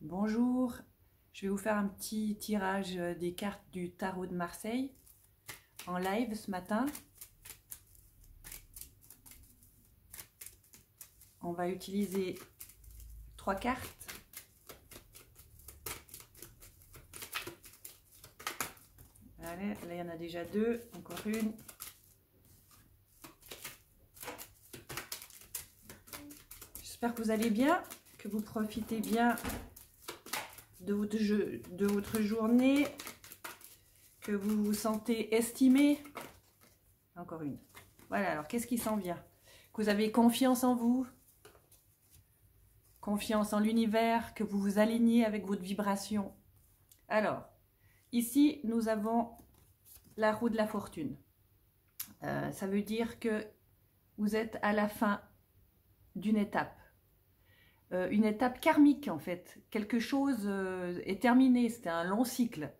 Bonjour, je vais vous faire un petit tirage des cartes du tarot de Marseille en live ce matin. On va utiliser 3 cartes. Allez, là il y en a déjà 2, encore une. J'espère que vous allez bien, que vous profitez bien de votre journée, que vous vous sentez estimé. Encore une. Voilà, alors qu'est-ce qui s'en vient? Que vous avez confiance en vous, confiance en l'univers, que vous vous alignez avec votre vibration. Alors, ici, nous avons la roue de la fortune. Ça veut dire que vous êtes à la fin d'une étape. Une étape karmique en fait. Quelque chose est terminé, c'était un long cycle.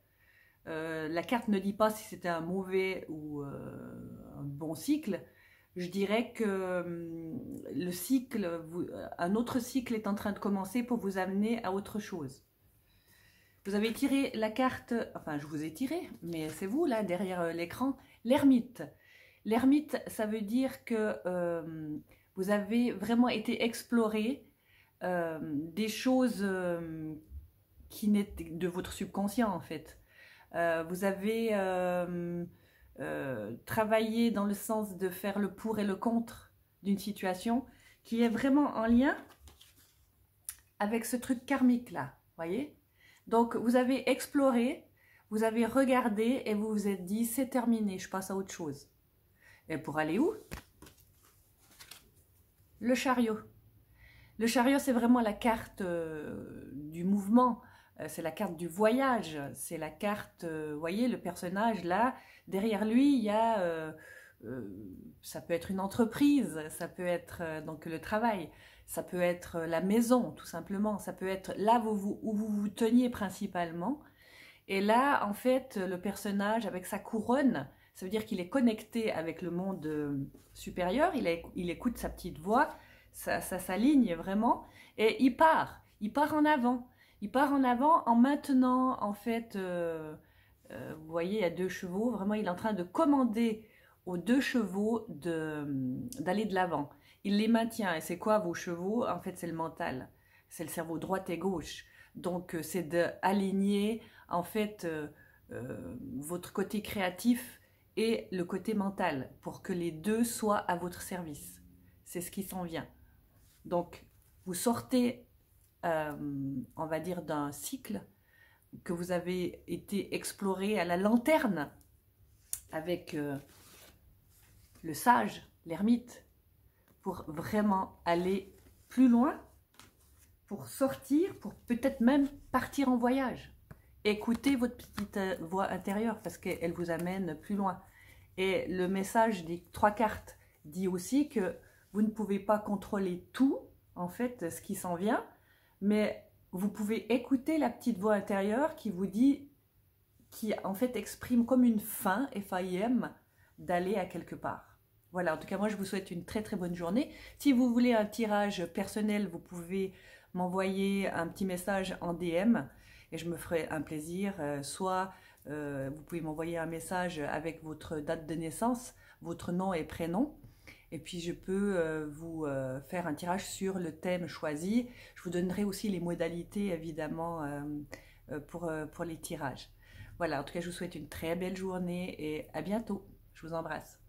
La carte ne dit pas si c'était un mauvais ou un bon cycle. Je dirais que le cycle, un autre cycle est en train de commencer pour vous amener à autre chose. Vous avez tiré la carte, enfin je vous ai tiré, mais c'est vous là derrière l'écran, l'ermite. L'ermite, ça veut dire que vous avez vraiment été explorer des choses qui n'étaient de votre subconscient en fait. Vous avez travaillé dans le sens de faire le pour et le contre d'une situation qui est vraiment en lien avec ce truc karmique là, voyez? Donc vous avez exploré, vous avez regardé et vous vous êtes dit c'est terminé, je passe à autre chose. Et pour aller où? Le chariot. Le chariot, c'est vraiment la carte du mouvement, c'est la carte du voyage, c'est la carte, vous voyez, le personnage là, derrière lui, il y a, ça peut être une entreprise, ça peut être donc le travail, ça peut être la maison, tout simplement, ça peut être là où vous vous teniez principalement. Et là, en fait, le personnage, avec sa couronne, ça veut dire qu'il est connecté avec le monde supérieur, il écoute sa petite voix, ça s'aligne vraiment, et il part en avant. Il part en avant en maintenant, en fait, vous voyez, il y a 2 chevaux, vraiment, il est en train de commander aux 2 chevaux d'aller de l'avant. Il les maintient, et c'est quoi vos chevaux? En fait, c'est le mental, c'est le cerveau droite et gauche. Donc, c'est d'aligner, en fait, votre côté créatif et le côté mental, pour que les 2 soient à votre service. C'est ce qui s'en vient. Donc, vous sortez, on va dire, d'un cycle que vous avez été exploré à la lanterne avec le sage, l'ermite, pour vraiment aller plus loin, pour sortir, pour peut-être même partir en voyage. Écoutez votre petite voix intérieure parce qu'elle vous amène plus loin. Et le message des 3 cartes dit aussi que vous ne pouvez pas contrôler tout, en fait, ce qui s'en vient, mais vous pouvez écouter la petite voix intérieure qui vous dit, qui en fait exprime comme une fin, F-A-I-M, d'aller à quelque part. Voilà, en tout cas, moi, je vous souhaite une très très bonne journée. Si vous voulez un tirage personnel, vous pouvez m'envoyer un petit message en DM et je me ferai un plaisir. Soit vous pouvez m'envoyer un message avec votre date de naissance, votre nom et prénom. Et puis je peux vous faire un tirage sur le thème choisi. Je vous donnerai aussi les modalités évidemment pour les tirages. Voilà, en tout cas je vous souhaite une très belle journée et à bientôt. Je vous embrasse.